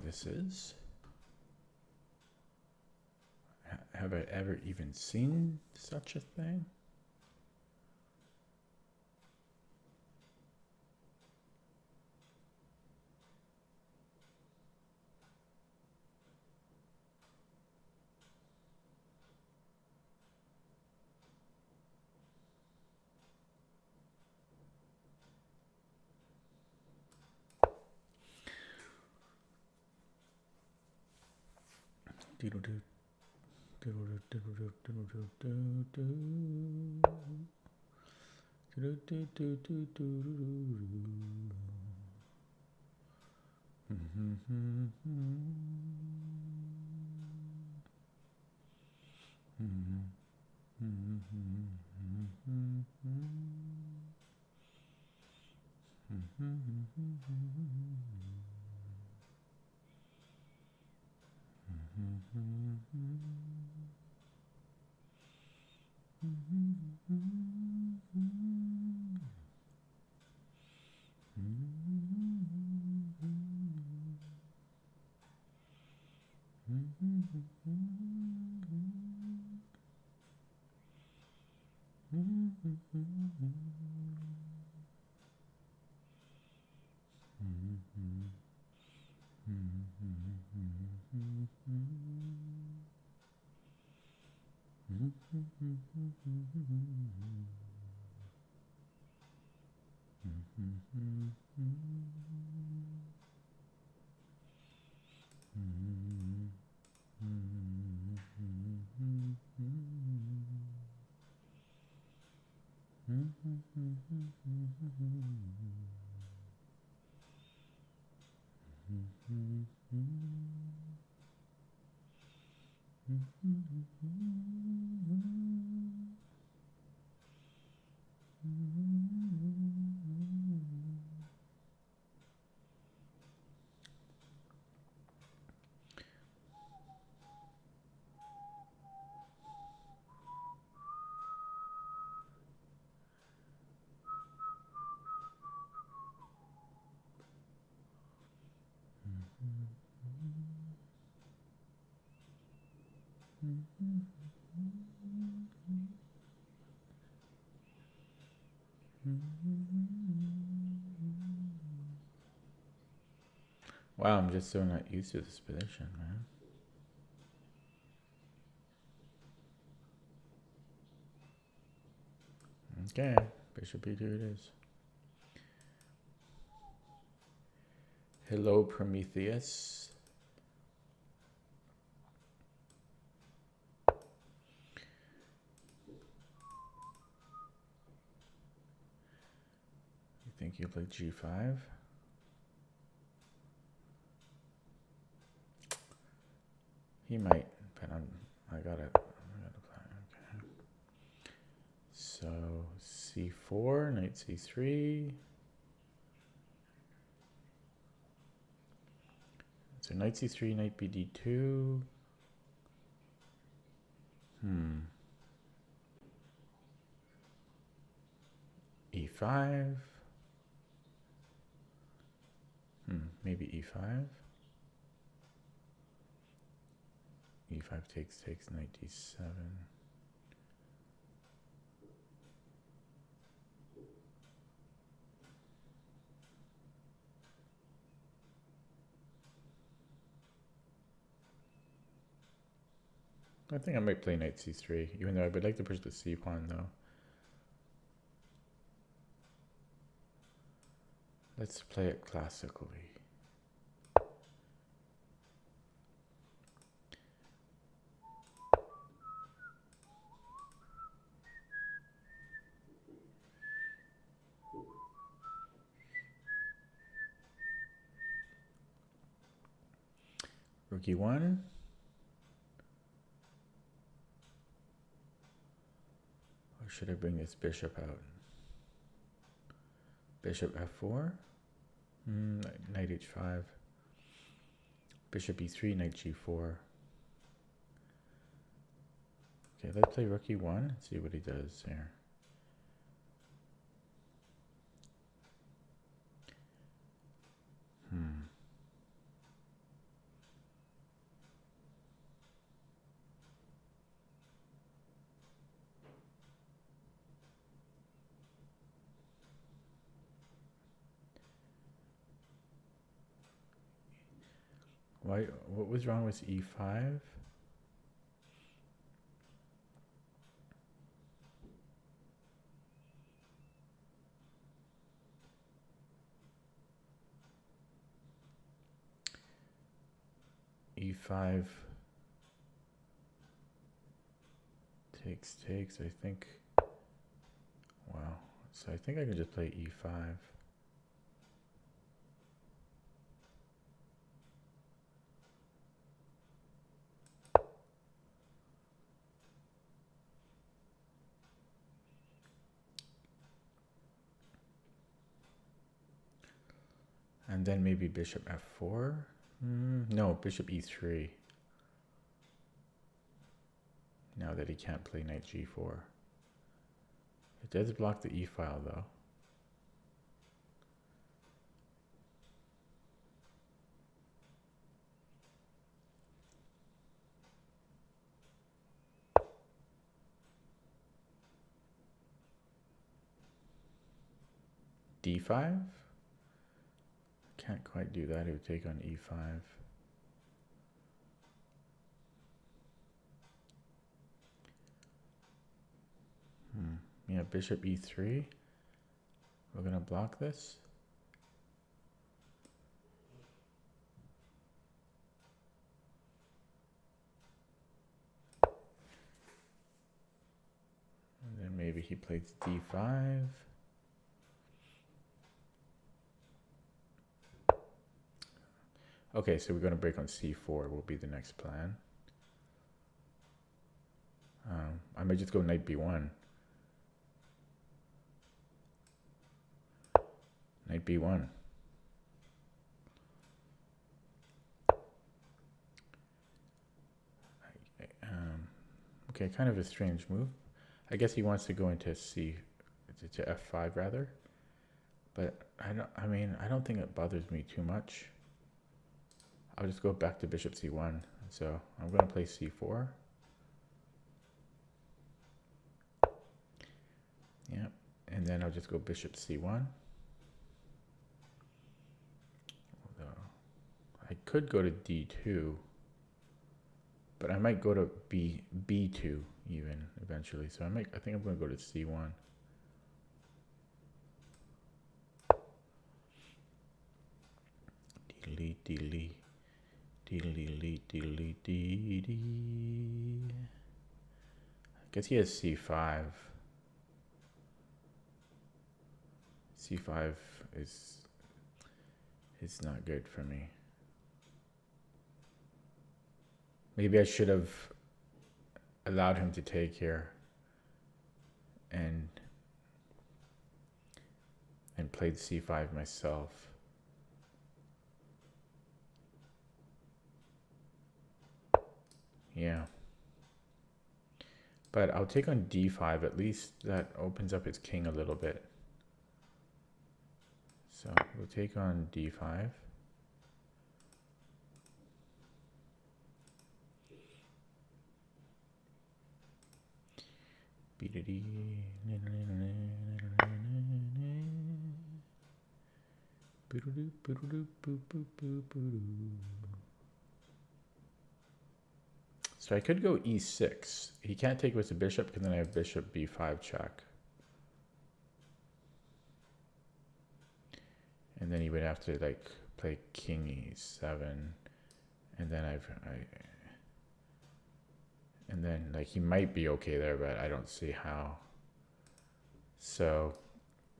this is. Have I ever even seen such a thing? Doodle-doo. Doodle-doo, doodle-doo, doodle-doo, doodle-doo. Wow, I'm just so not used to this position, man. Okay, bishop e2 it is. Hello, Prometheus. You think you play g5? He might, but I gotta play. Okay. So c4, knight c3. So knight c3, knight bd2. e5. Maybe e5. e5 takes, knight d7. I think I might play knight c3, even though I would like to push the c pawn though. Let's play it classically. Rook e1. Or should I bring this bishop out? Bishop f4. Knight h5. Bishop e3, knight g4. Okay, let's play rook e1 and see what he does here. Why? What was wrong with e5? E5 takes, I think. Wow. So I think I can just play e5. And then maybe bishop f4? No, bishop e3. Now that he can't play knight g4. It does block the e file though. d5? Can't quite do that. He would take on e5. Yeah, bishop e3. We're gonna block this. And then maybe he plays d5. Okay, so we're gonna break on c4 will be the next plan. I might just go knight b1. Knight b1. Okay, kind of a strange move. I guess he wants to go into to f5 rather. But I don't think it bothers me too much. I'll just go back to bishop c1. So I'm going to play c4. Yeah, and then I'll just go bishop c1. Although I could go to d2, but I might go to b2 even eventually. So I think I'm going to go to c1. Delete. I guess he has c5. c5 is not good for me. Maybe I should have allowed him to take here and played c5 myself. Yeah. But I'll take on d5. At least that opens up his king a little bit. So we'll take on d5. So I could go e6. He can't take with the bishop because then I have bishop b5 check. And then he would have to like play king e7, and then and then like he might be okay there, but I don't see how. So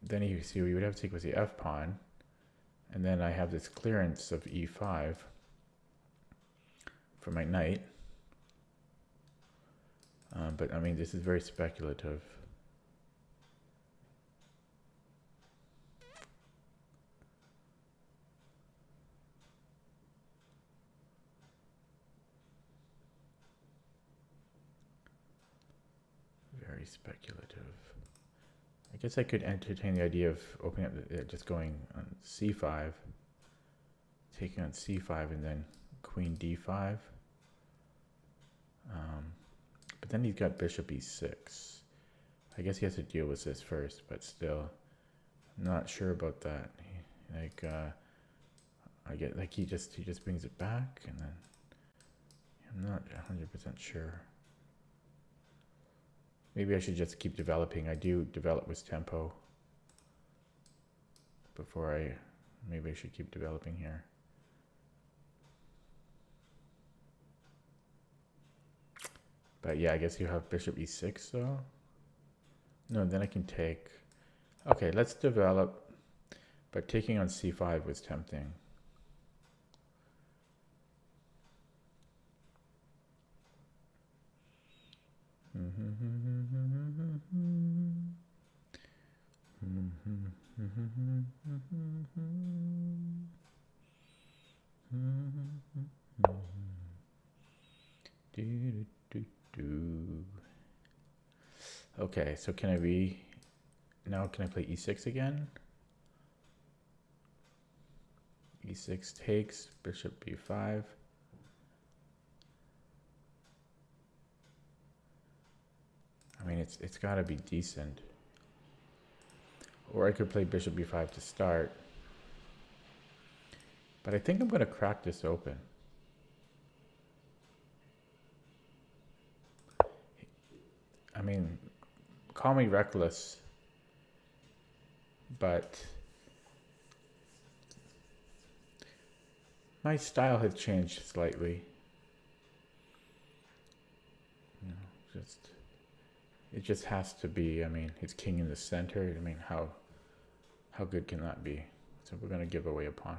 then we would have to take with the f pawn, and then I have this clearance of e5 for my knight. But I mean, this is very speculative. Very speculative. I guess I could entertain the idea of opening up, just going on c5, taking on c5, and then queen d5. But then he's got bishop e6. I guess he has to deal with this first, but still, I'm not sure about that. Like, I get like he just brings it back, and then I'm not 100% sure. Maybe I should just keep developing. I do develop with tempo before maybe I should keep developing here. But yeah, I guess you have bishop e6 though. No, then I can take. Okay, let's develop. But taking on c5 was tempting. Okay, so can I now can I play e6 again? E6 takes, bishop b5. I mean, it's got to be decent. Or I could play bishop b5 to start. But I think I'm going to crack this open. I mean, call me reckless, but my style has changed slightly. It just has to be. I mean, it's king in the center. I mean, how good can that be? So we're going to give away a pawn.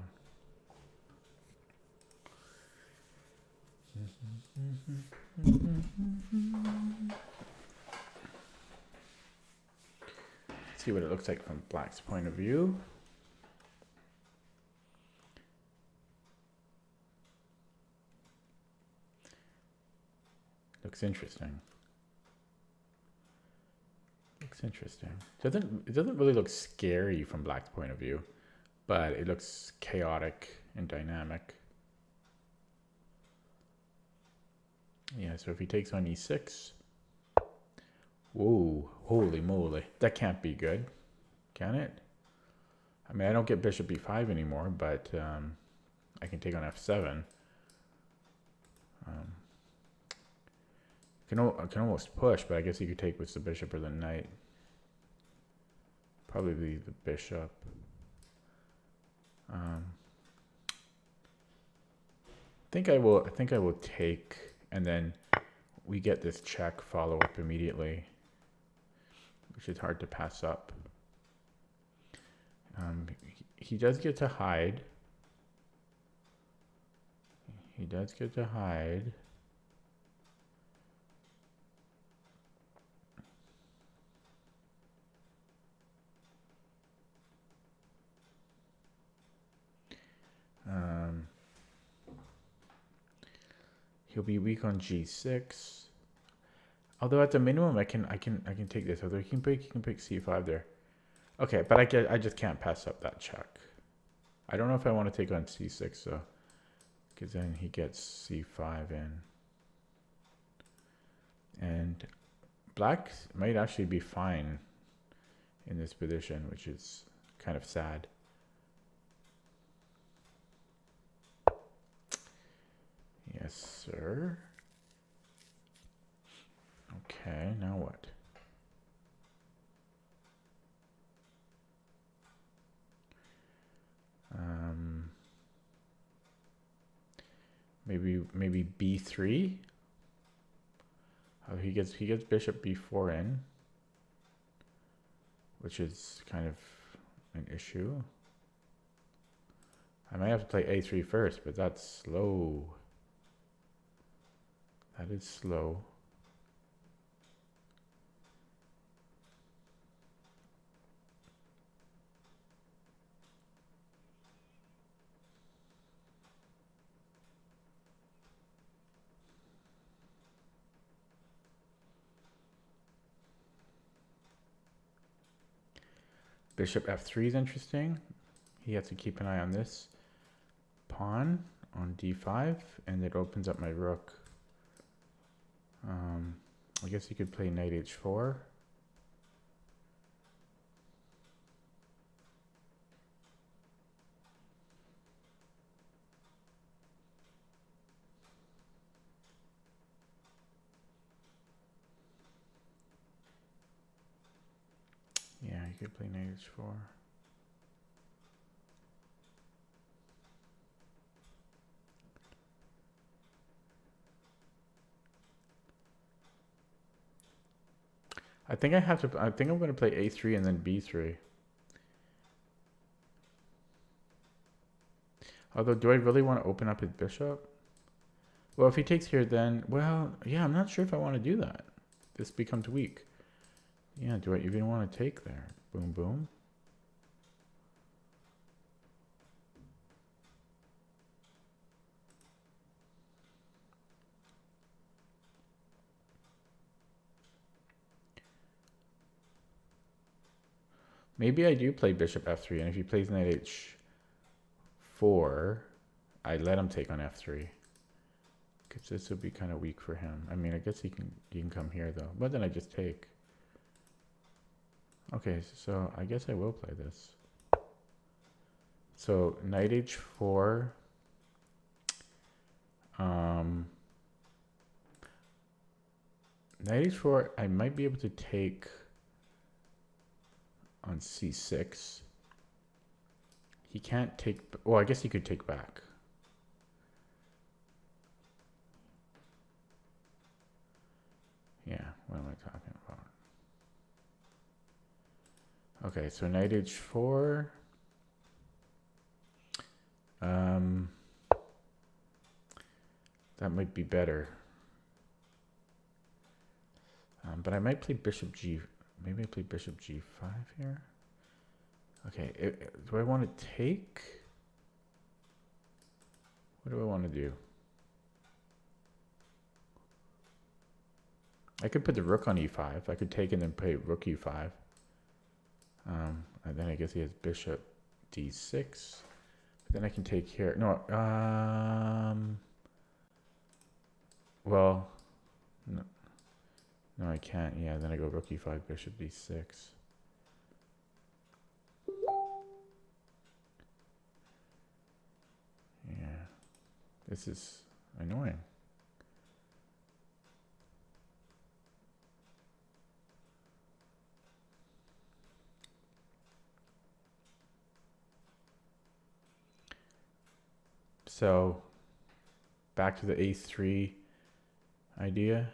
See what it looks like from black's point of view. Looks interesting. Looks interesting. It doesn't really look scary from black's point of view, but it looks chaotic and dynamic. Yeah, so if he takes on e6, whoa, holy moly, that can't be good, can it? I mean, I don't get bishop b5 anymore, but I can take on f7. I can almost push, but I guess you could take with the bishop or the knight. Probably the bishop. I think I will take, and then we get this check follow up immediately, which is hard to pass up. He does get to hide. He does get to hide. He'll be weak on g6. Although at the minimum, I can take this. Although he can pick c5 there. Okay, but I just can't pass up that check. I don't know if I want to take on c6 though, because then he gets c5 in, and black might actually be fine in this position, which is kind of sad. Yes, sir. Okay, now what? Maybe b3. Oh, he gets bishop b4 in, which is kind of an issue. I might have to play a3 first, but that's slow. That is slow. Bishop f3 is interesting. He has to keep an eye on this pawn on d5, and it opens up my rook. I guess you could play knight h4. Okay, play knight h4. I think I'm going to play a3 and then b3. Although, do I really want to open up his bishop? Well, if he takes here, then, well, yeah, I'm not sure if I want to do that. This becomes weak. Yeah, do I even want to take there? Boom, boom. Maybe I do play bishop f3, and if he plays knight h4, I let him take on f3. Because this would be kind of weak for him. I mean, I guess he can come here, though. But then I just take. Okay, so I guess I will play this. So knight h4. Knight h4, I might be able to take on c6. He can't take, well, I guess he could take back. Yeah, what am I talking about? Okay, so knight h4. That might be better. But I might play bishop g. Maybe I play bishop g5 here. Okay, do I want to take? What do I want to do? I could put the rook on e5. I could take and then play rook e5. And then I guess he has bishop d6. But then I can take here. No, well, no, I can't. Yeah, then I go rook e5, bishop d6. Yeah, this is annoying. So, back to the a3 idea.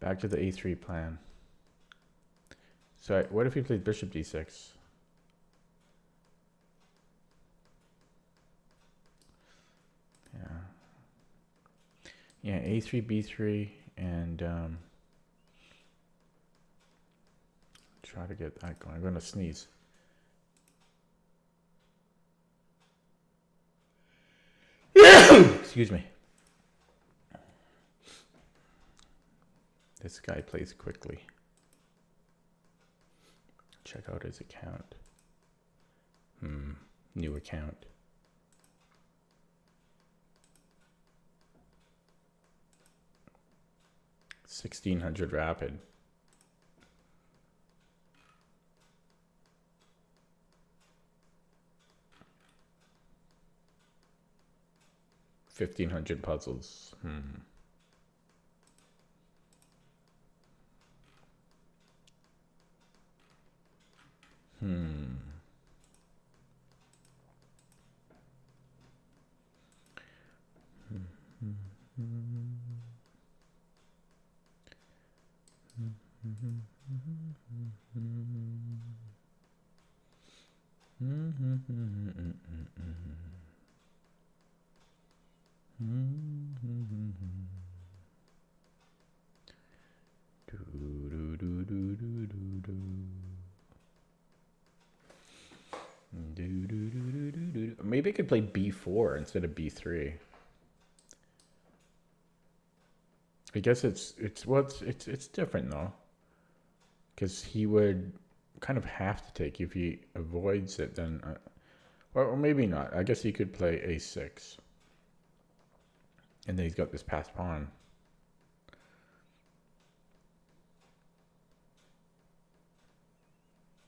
Back to the a3 plan. So what if he plays bishop d6? Yeah, a3, b3, and try to get that going. I'm going to sneeze. Excuse me. This guy plays quickly. Check out his account. New account. $1,600 rapid. $1,500 puzzles. Maybe I could play b4 instead of b3. I guess it's different though, because he would kind of have to take. If he avoids it, then or maybe not. I guess he could play a6, and then he's got this passed pawn.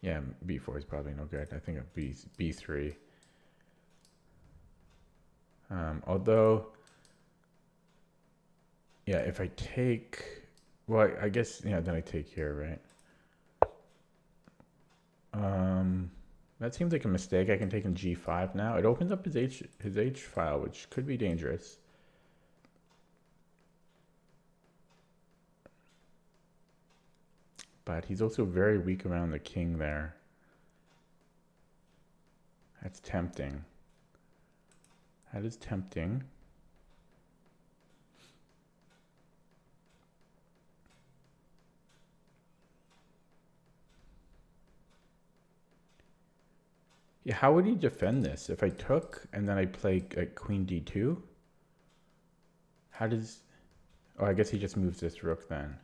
Yeah, b4 is probably no good. I think b3. Although, yeah, if I take, well, I guess, yeah, then I take here, right? That seems like a mistake. I can take in G5 now. It opens up his H file, which could be dangerous. But he's also very weak around the king there. That's tempting. That is tempting. Yeah, how would he defend this? If I took and then I play like queen d2? How does... Oh, I guess he just moves this rook then.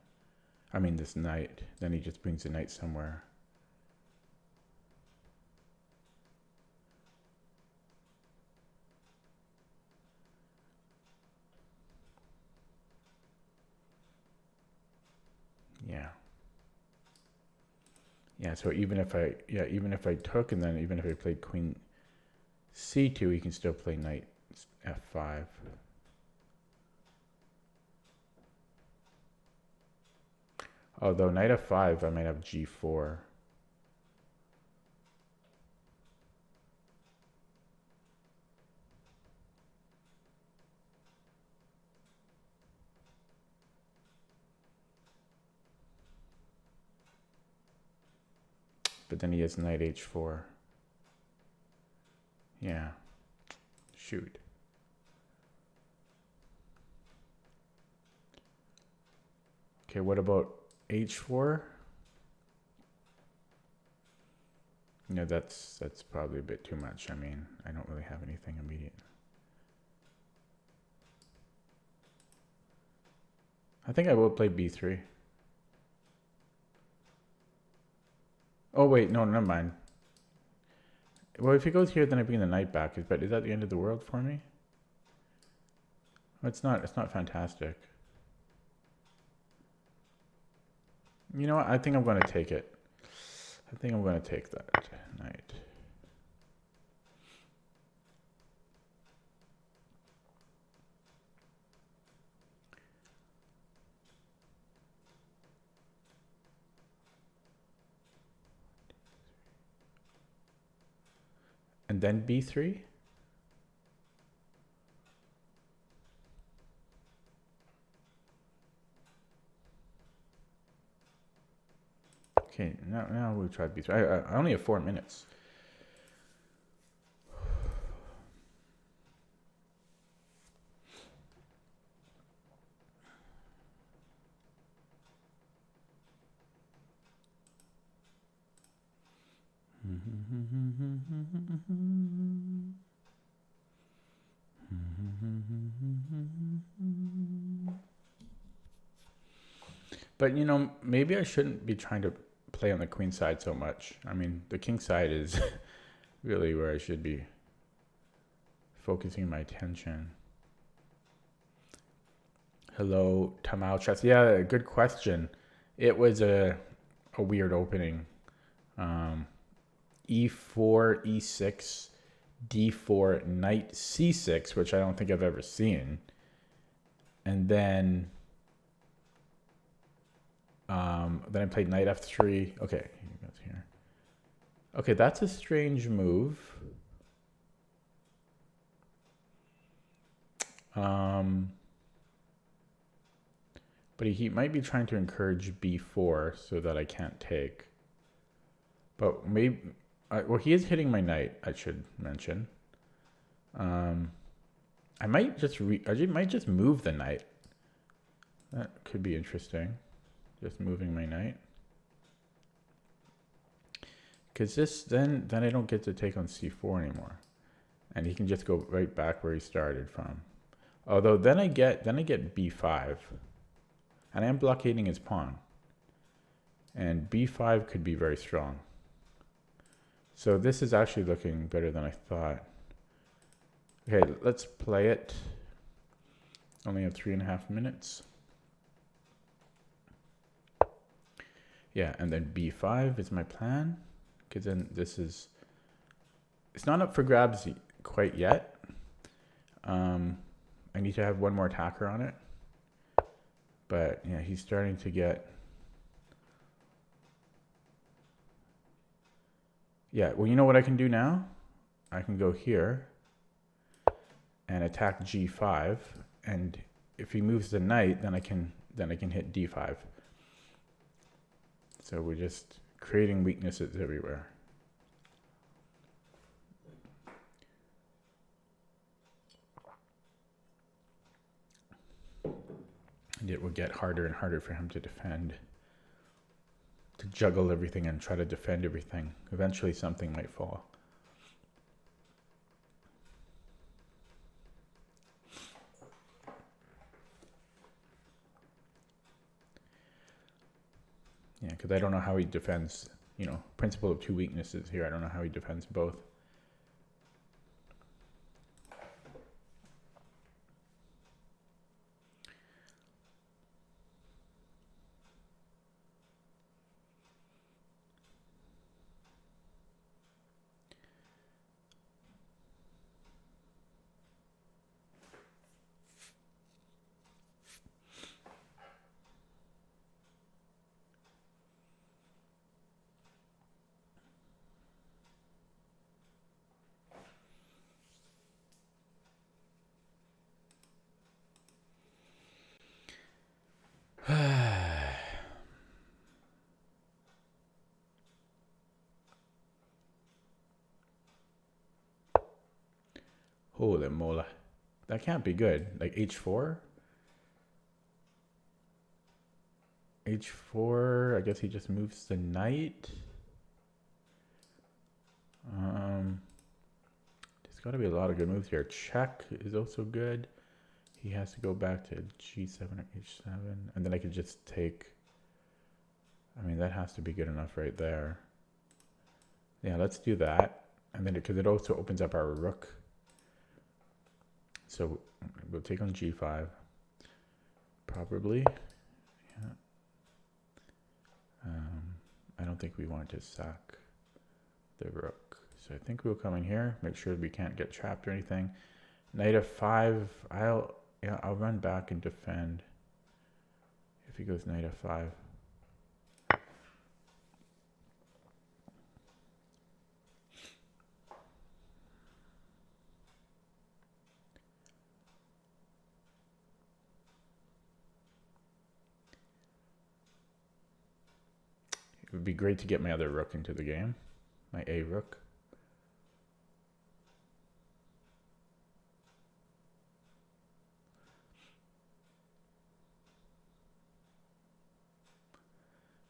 I mean this knight. Then he just brings the knight somewhere. Yeah. Yeah, so even if I took and then even if I played queen c2, he can still play knight f5. Although knight f5, I might have g4. But then he has knight h4. Yeah. Shoot. Okay, what about h4? No, that's probably a bit too much. I mean, I don't really have anything immediate. I think I will play b3. Oh wait, no, never mind. Well, if he goes here, then I bring the knight back. But is that the end of the world for me? It's not. It's not fantastic. You know what? I think I'm going to take it. I think I'm going to take that knight. And then b3? Okay, now we'll try b3. I only have 4 minutes. But you know, maybe I shouldn't be trying to play on the queen side so much. I mean, the king side is really where I should be focusing my attention. Hello, Tamal Chess. Yeah, good question. It was a weird opening. E4, E6, D4, knight C6, which I don't think I've ever seen. And then I played knight F3. Okay, he goes here. Okay, that's a strange move. But he might be trying to encourage b4 so that I can't take. But maybe, well, he is hitting my knight, I should mention. I might just move the knight. That could be interesting. Just moving my knight. Because this, then I don't get to take on c4 anymore. And he can just go right back where he started from. Although then I get b5. And I am blockading his pawn. And b5 could be very strong. So this is actually looking better than I thought. Okay, let's play it. Only have 3.5 minutes. Yeah, and then b5 is my plan. Because then this is... It's not up for grabs quite yet. I need to have one more attacker on it. But yeah, he's starting to get... Yeah, well, you know what I can do now? I can go here and attack G5, and if he moves the knight, then I can hit D5. So we're just creating weaknesses everywhere. And it will get harder and harder for him to defend, to juggle everything and try to defend everything. Eventually something might fall. Yeah, because I don't know how he defends, you know, principle of two weaknesses here. I don't know how he defends both. Holy mola. That can't be good. Like H4? H4, I guess he just moves the knight. There's got to be a lot of good moves here. Check is also good. He has to go back to G7 or H7. And then I could just take... I mean, that has to be good enough right there. Yeah, let's do that. And then, because it also opens up our rook. So we'll take on G5. Probably. Yeah. I don't think we want to sack the rook. So I think we'll come in here, make sure we can't get trapped or anything. Knight F5, I'll run back and defend if he goes Knight F5. It would be great to get my other rook into the game, my A rook.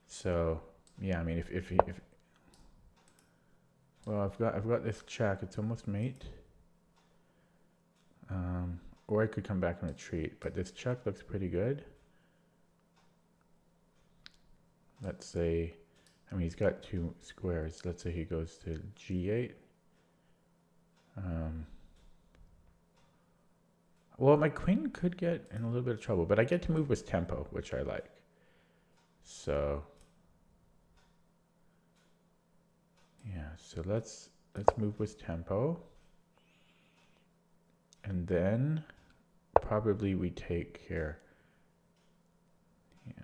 So yeah, I mean, if well, I've got this check. It's almost mate. Or I could come back and retreat, but this check looks pretty good. Let's say, I mean, he's got two squares. Let's say he goes to G8. Well, my queen could get in a little bit of trouble, but I get to move with tempo, which I like. So yeah, so let's move with tempo. And then probably we take here. Yeah.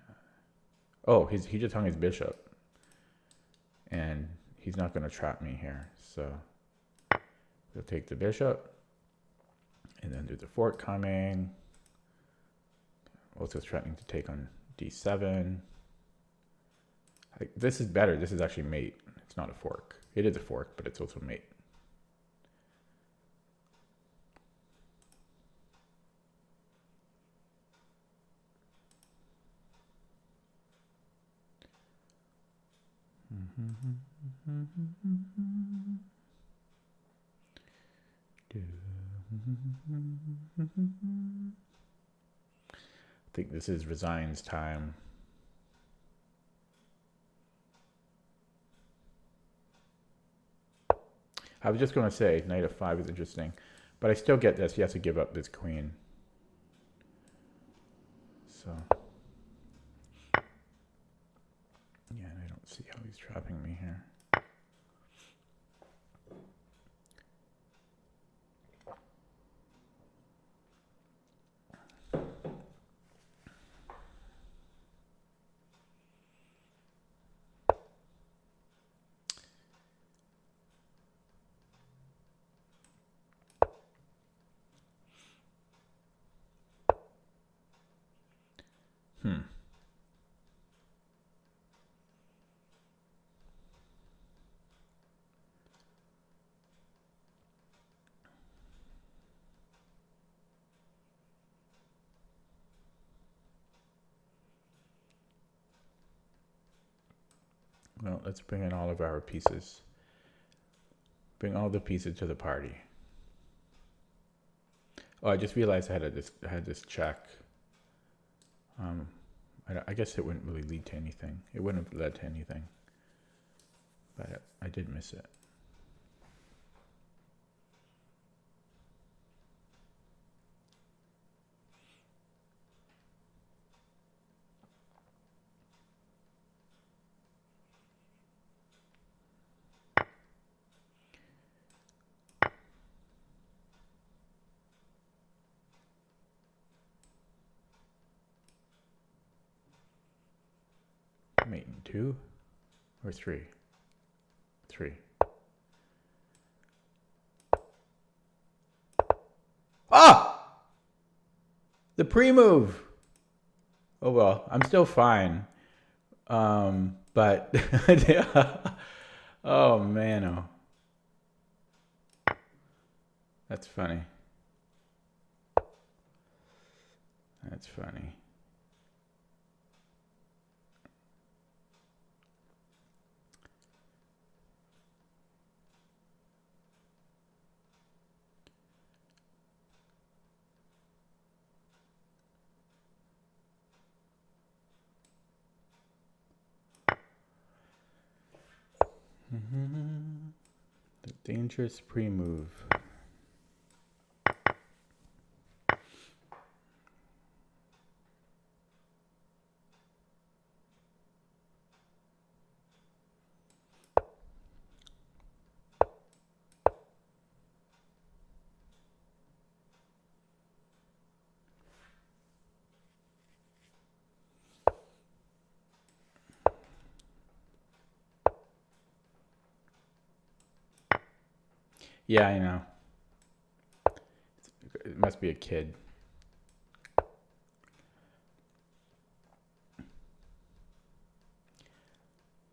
Oh, he just hung his bishop. And he's not going to trap me here. So we'll take the bishop. And then there's a fork coming. Also threatening to take on D7. This is better. This is actually mate. It's not a fork. It is a fork, but it's also mate. I think this is Resigns time. I was just going to say Knight F5 is interesting, but I still get this. He has to give up this queen. So yeah, I don't see how he's trapping me here. Hmm. Well, let's bring in all of our pieces. Bring all the pieces to the party. Oh, I just realized I had this check. I guess it wouldn't really lead to anything. It wouldn't have led to anything. But I did miss it. Mate in 2 or 3? 3. Ah! The pre-move! Oh well, I'm still fine. But oh man, oh. That's funny. That's funny. The dangerous pre-move. Yeah, I know. It must be a kid.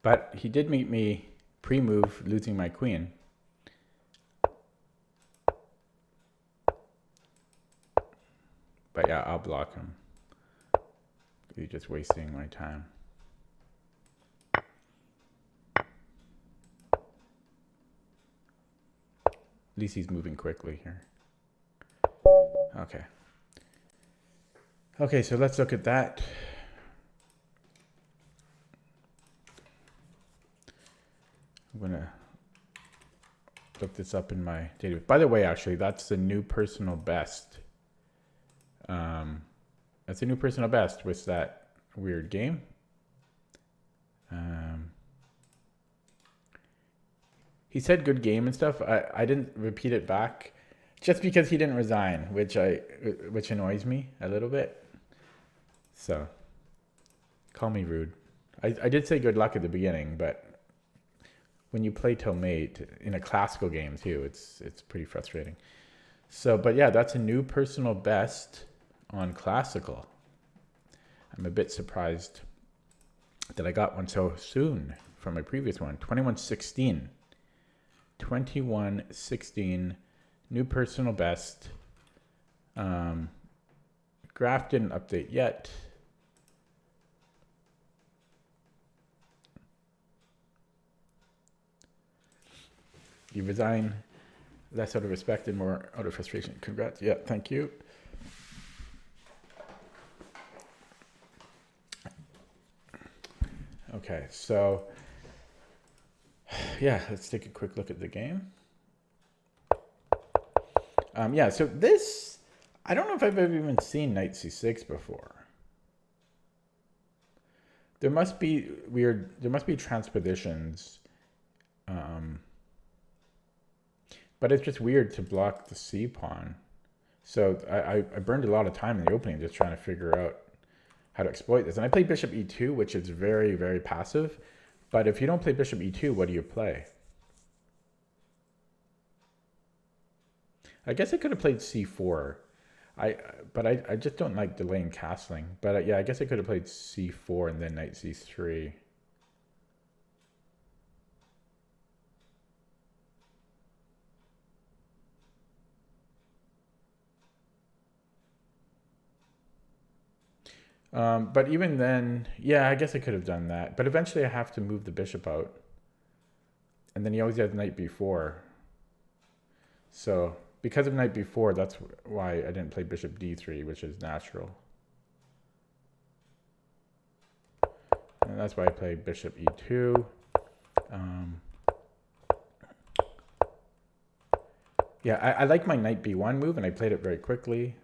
But he did meet me pre-move losing my queen. But yeah, I'll block him. You're just wasting my time. At least he's moving quickly here. Okay. Okay, so let's look at that. I'm gonna look this up in my database. By the way, actually, that's the new personal best. That's a new personal best with that weird game. He said good game and stuff. I didn't repeat it back just because he didn't resign, which annoys me a little bit. So call me rude. I did say good luck at the beginning, but when you play till mate in a classical game too, it's pretty frustrating. So, but yeah, that's a new personal best on classical. I'm a bit surprised that I got one so soon from my previous one. 2116. 2116, new personal best. Graph didn't update yet. You resign, less out of respect and more out of frustration. Congrats. Yeah, thank you. Okay, so yeah, let's take a quick look at the game. Yeah, so this, I don't know if I've ever even seen knight c6 before. There must be transpositions. But it's just weird to block the c pawn. So I burned a lot of time in the opening just trying to figure out how to exploit this. And I played bishop e2, which is very, very passive. But if you don't play bishop e2, what do you play? I guess I could have played c4. I just don't like delaying castling. But yeah, I guess I could have played c4 and then knight c3. But even then, yeah, I guess I could have done that. But eventually I have to move the bishop out. And then he always has knight b4. So because of knight b4, that's why I didn't play bishop d3, which is natural. And that's why I played bishop e2. Yeah, I like my knight b1 move, and I played it very quickly,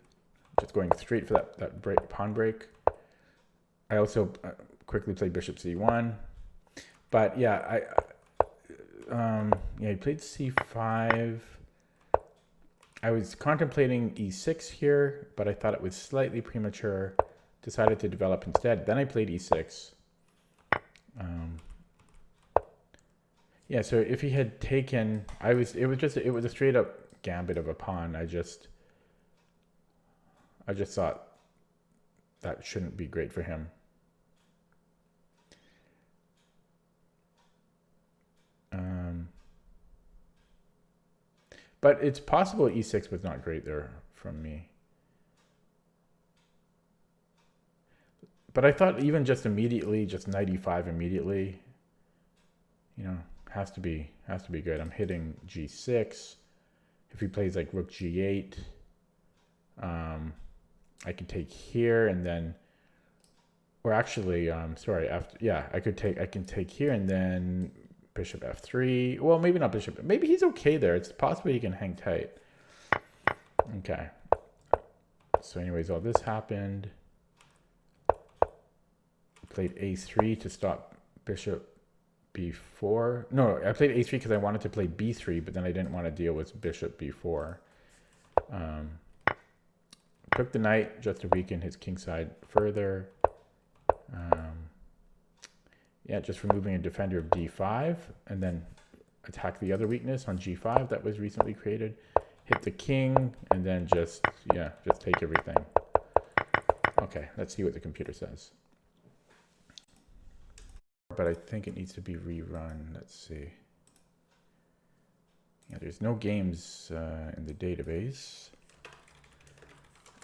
just going straight for that pawn break. I also quickly played bishop c1. But yeah, he played c5. I was contemplating e6 here, but I thought it was slightly premature. Decided to develop instead. Then I played e6. Yeah, so if he had taken, it was a straight up gambit of a pawn. I just thought that shouldn't be great for him. But it's possible e6 was not great there from me. But I thought even just immediately, just knight e5 immediately, you know, has to be good. I'm hitting g6. If he plays like rook g8, I could take here and then, or actually, sorry, after, yeah, I can take here and then bishop f3. Well, maybe not bishop. Maybe he's okay there. It's possible he can hang tight. Okay. So anyways, all this happened. Played a3 to stop bishop b4. No, I played a3 because I wanted to play b3, but then I didn't want to deal with bishop b4. Took the knight just to weaken his kingside further. Yeah, just removing a defender of d5, and then attack the other weakness on g5 that was recently created. Hit the king, and then just take everything. Okay, let's see what the computer says. But I think it needs to be rerun. Let's see. Yeah, there's no games in the database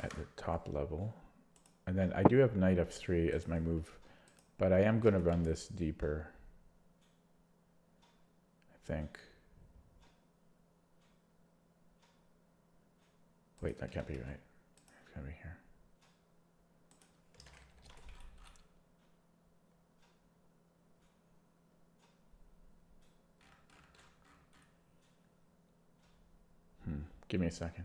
at the top level. And then I do have knight f3 as my move, but I am going to run this deeper, I think. Wait, that can't be right. It's going to be here. Give me a second.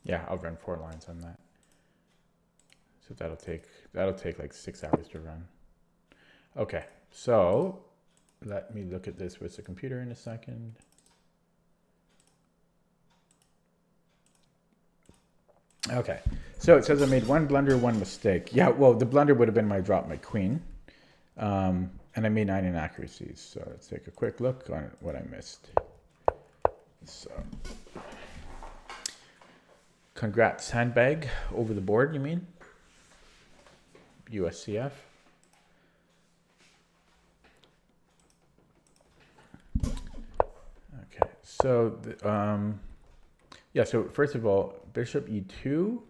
Yeah, I'll run 4 lines on that. So that'll take like 6 hours to run. Okay, so let me look at this with the computer in a second. Okay, so it says I made 1 blunder, 1 mistake. Yeah, well, the blunder would have been my drop my queen. And I made 9 inaccuracies. So let's take a quick look on what I missed. So, congrats, sandbag over the board, you mean? USCF. Okay, so yeah, so first of all, bishop e2.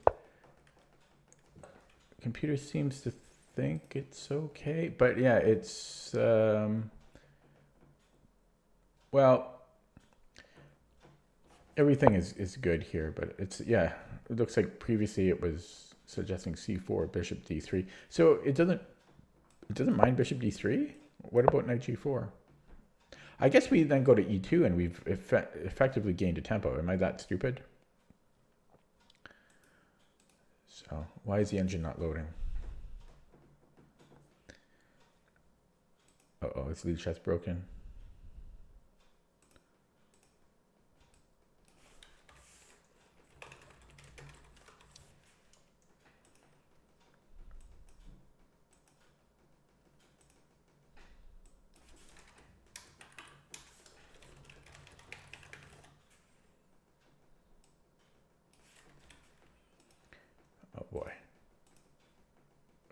Computer seems to think it's okay, but yeah, it's well, everything is good here, but it's, yeah, it looks like previously it was suggesting c4, bishop d3. So it doesn't mind bishop d3. What about knight g4? I guess we then go to e2 and we've effectively gained a tempo. Am I that stupid? So why is the engine not loading? Uh-oh, is Lichess broken?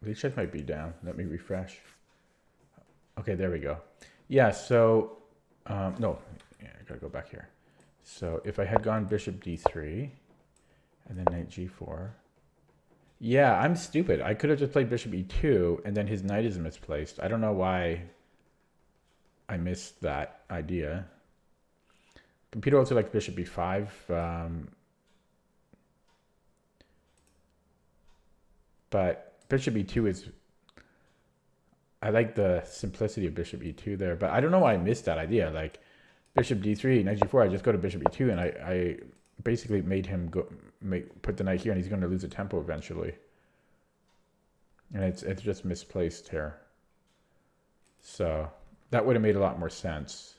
Lichess might be down. Let me refresh. Okay, there we go. Yeah, so, no, yeah, I gotta go back here. So if I had gone bishop d3 and then knight g4. Yeah, I'm stupid. I could have just played bishop e2 and then his knight is misplaced. I don't know why I missed that idea. Computer also likes bishop e5. But bishop e2 is, I like the simplicity of bishop e2 there, but I don't know why I missed that idea. Like bishop d3, knight g4, I just go to bishop e2 and I basically made him put the knight here and he's going to lose a tempo eventually. And it's just misplaced here. So that would have made a lot more sense.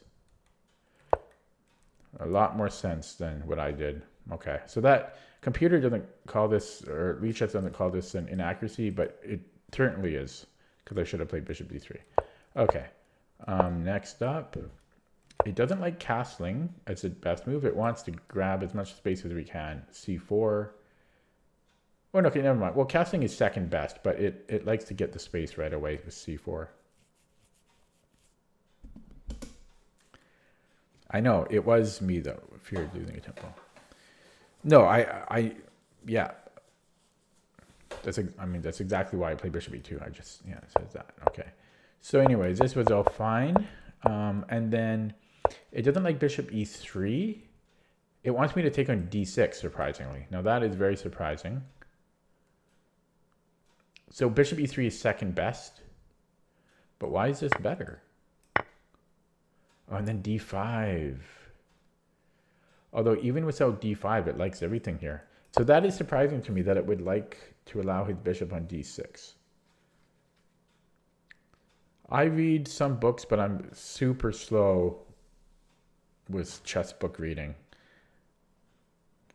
A lot more sense than what I did. Okay, so that computer doesn't call this, or Lichess doesn't call this an inaccuracy, but it certainly is, because I should have played bishop d3. Okay, next up, it doesn't like castling as its best move. It wants to grab as much space as we can. c4. Oh, no, okay, never mind. Well, castling is second best, but it likes to get the space right away with c4. I know, it was me, though, fear of losing a tempo. No, yeah. That's exactly why I played bishop e2. I just, yeah, it says that. Okay. So anyways, this was all fine. And then it doesn't like bishop e3. It wants me to take on d6, surprisingly. Now that is very surprising. So bishop e3 is second best. But why is this better? Oh, and then d5. Although even without d5, it likes everything here. So that is surprising to me that it would like to allow his bishop on d6. I read some books, but I'm super slow with chess book reading.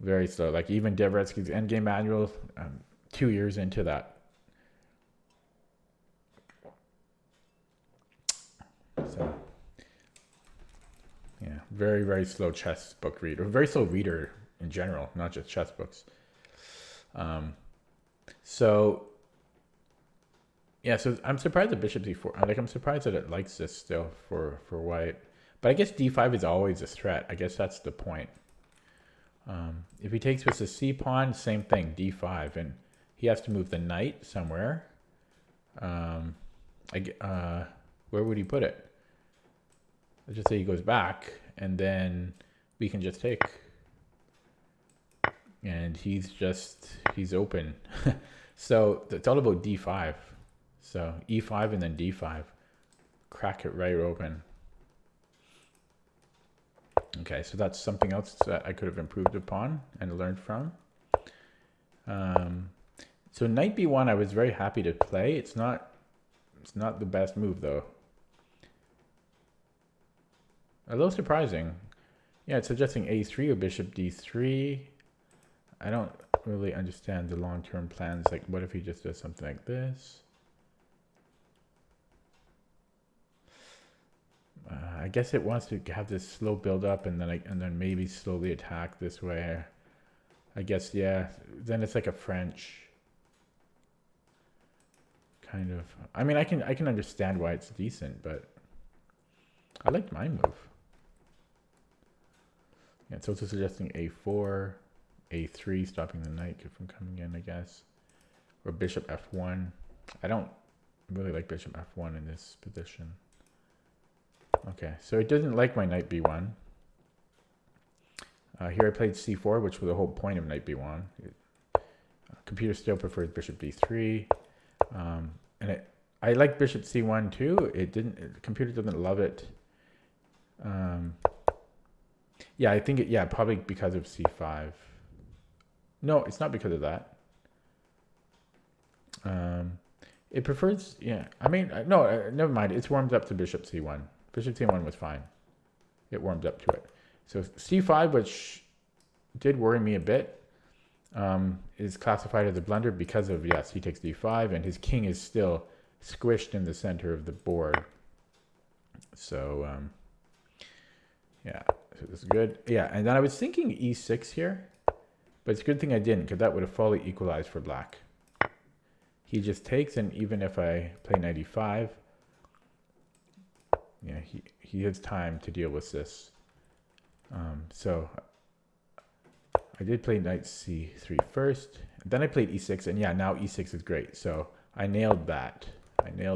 Very slow. Like even Dvoretsky's Endgame Manual, I'm 2 years into that. So, yeah, very, very slow chess book reader. Very slow reader in general, not just chess books. So, yeah, so I'm surprised that bishop d4. Like, I'm surprised that it likes this still for white. But I guess d5 is always a threat. I guess that's the point. If he takes with the c pawn, same thing, d5, and he has to move the knight somewhere. Where would he put it? Let's just say he goes back, and then we can just take. And he's open. So it's all about d5. So e5 and then d5. Crack it right open. Okay, so that's something else that I could have improved upon and learned from. So knight b1 I was very happy to play. It's not the best move though. A little surprising. Yeah, it's suggesting a3 or bishop d3. I don't really understand the long-term plans. Like, what if he just does something like this? I guess it wants to have this slow build up and then maybe slowly attack this way. I guess, yeah. Then it's like a French kind of. I mean, I can understand why it's decent, but I liked my move. Yeah, it's also suggesting a4, a3, stopping the knight from coming in, I guess, or bishop f1. I don't really like bishop f1 in this position. Okay, so it doesn't like my knight b1. Here I played c4, which was the whole point of knight b1. Computer still prefers bishop d3, and I like bishop c1 too. The computer doesn't love it. Yeah, I think probably because of c5. No, it's not because of that. It prefers, yeah. I mean, no, never mind. It's warmed up to bishop c1. Bishop c1 was fine. It warmed up to it. So c5, which did worry me a bit, is classified as a blunder because of, yes, he takes d5, and his king is still squished in the center of the board. So, yeah, so this is good. Yeah, and then I was thinking e6 here, but it's a good thing I didn't, because that would have fully equalized for black. he just takes, and even if I play knight e5, yeah, he has time to deal with this. So I did play knight c3 first, and then I played e6, and yeah, now e6 is great. So I nailed that. Yeah,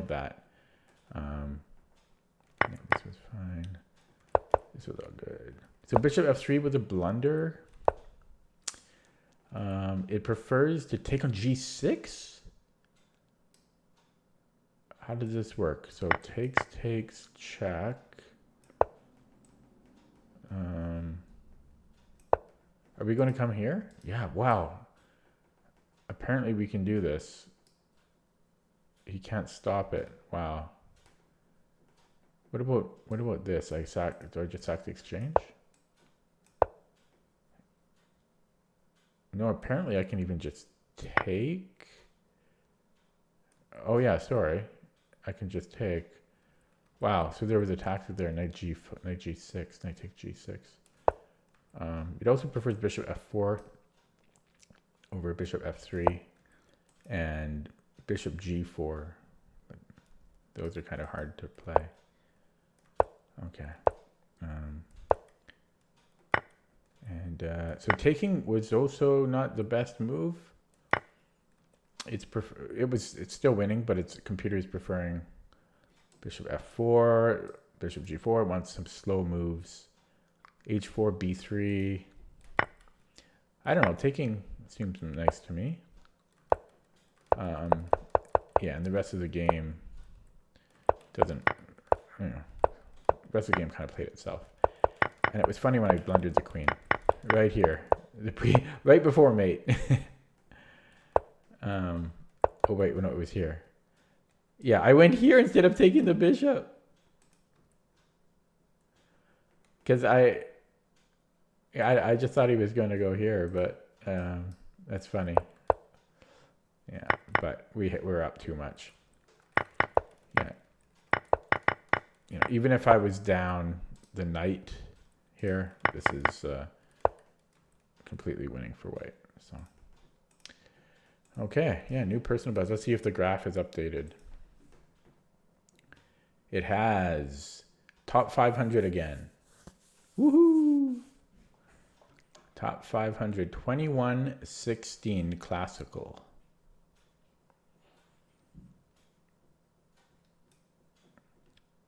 this was fine. This was all good. So bishop f3 was a blunder. It prefers to take on g6. How does this work? So takes, check. Are we going to come here? Yeah, wow. Apparently we can do this. He can't stop it. Wow. What about this? Do I just sack the exchange? No, apparently I can even just take. Oh yeah, sorry. I can just take. Wow, so there was a tactic there. Knight g6, knight take g6. It also prefers bishop f4 over bishop f3 and bishop g4. Those are kind of hard to play. Okay. So taking was also not the best move. It's still winning, but its computer is preferring bishop f4, bishop g4. Wants some slow moves. h4, b3. I don't know. Taking seems nice to me. Yeah, and the rest of the game doesn't. You know, the rest of the game kind of played itself. And it was funny when I blundered the queen right here, right before mate. Oh wait, no, it was here. Yeah, I went here instead of taking the bishop. Because I just thought he was going to go here, but that's funny. Yeah, but we're up too much. Yeah. You know, even if I was down the knight here, this is completely winning for white. So. Okay, yeah, new personal best. Let's see if the graph is updated. It has top 500 again. Woohoo! Top 500, 2116 classical.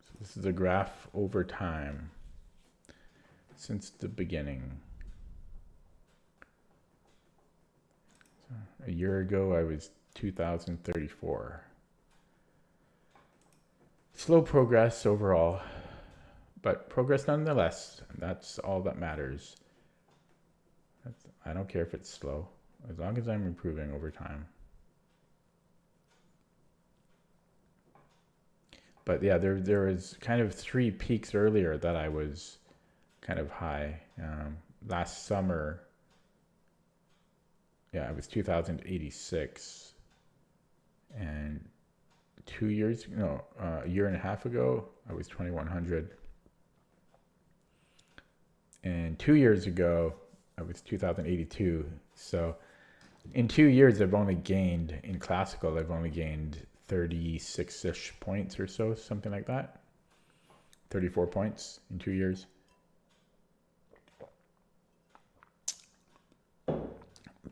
So this is a graph over time since the beginning. So a year ago, I was 2034. Slow progress overall, but progress nonetheless. That's all that matters. I don't care if it's slow, as long as I'm improving over time. But yeah, there was kind of 3 peaks earlier that I was kind of high. Last summer, yeah, I was 2086, and a year and a half ago, I was 2100, and 2 years ago, I was 2082. So in 2 years, I've only gained, in classical, I've only gained 36-ish points or so, something like that. 34 points in 2 years.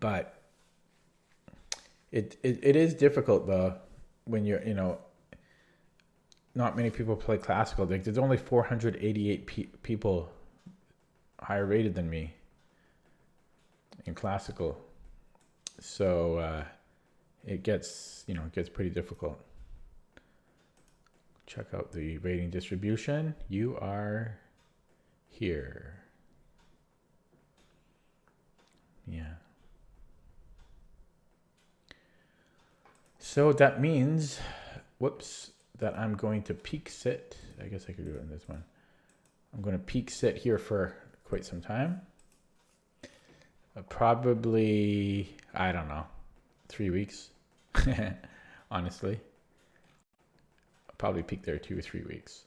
But it is difficult though, when you're, you know, not many people play classical. Like, there's only 488 people higher rated than me in classical. So it gets pretty difficult. Check out the rating distribution. You are here. Yeah. So that means, whoops, that I'm going to peak sit. I guess I could do it in this one. I'm going to peak sit here for quite some time. Probably, I don't know, 3 weeks, honestly. I'll probably peak there 2 or 3 weeks.